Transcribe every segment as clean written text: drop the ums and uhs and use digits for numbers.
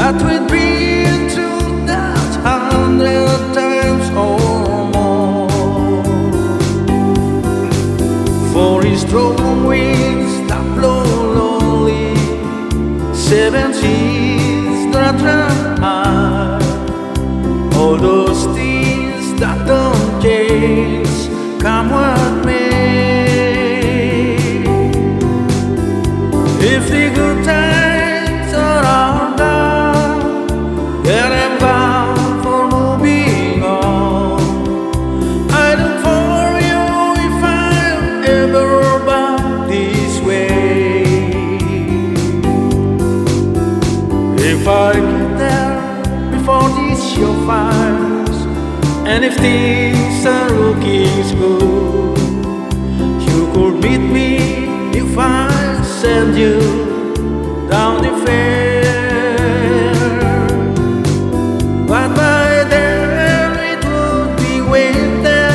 that we've been through that 100 times or more. For his strong winds that blow lonely, 7 seas that run high, all those things that don't change, come what may. If the good times are all down, then I'm bound for moving on. I look for you if I'm ever back this way. If I get there before this show fires, and if things are looking good, you could meet me if I send you down the fair. But by then it would be winter,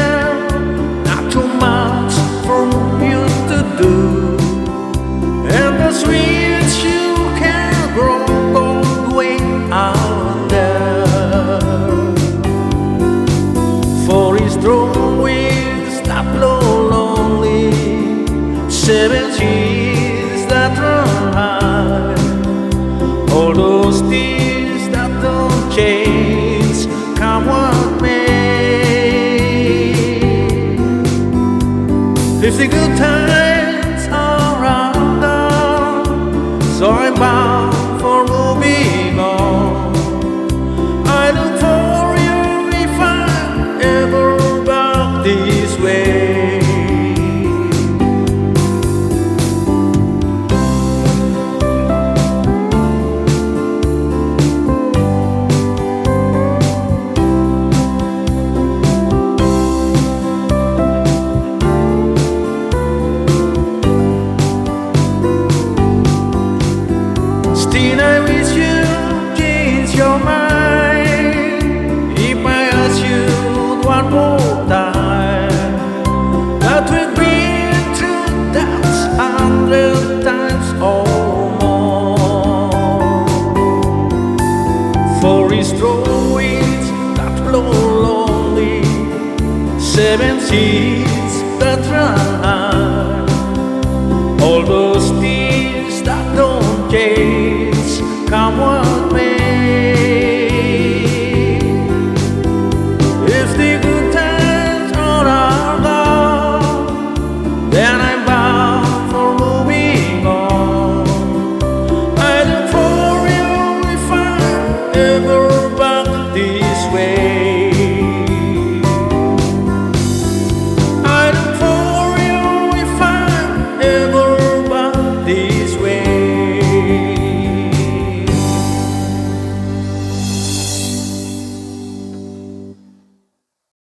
not too much for you to do, and the sweets you can grow all the way out there. For his strong winds that blow lonely, 7 seas that run high, all those things that don't change, come what may. If the good times are undone, so I'm bound for moving on. I look for you if I'm ever back this way. Still I wish you change your mind. If I ask you one more time, that we've been through that 100 times or more. For his strong winds that blow lonely, 7 seas that run high,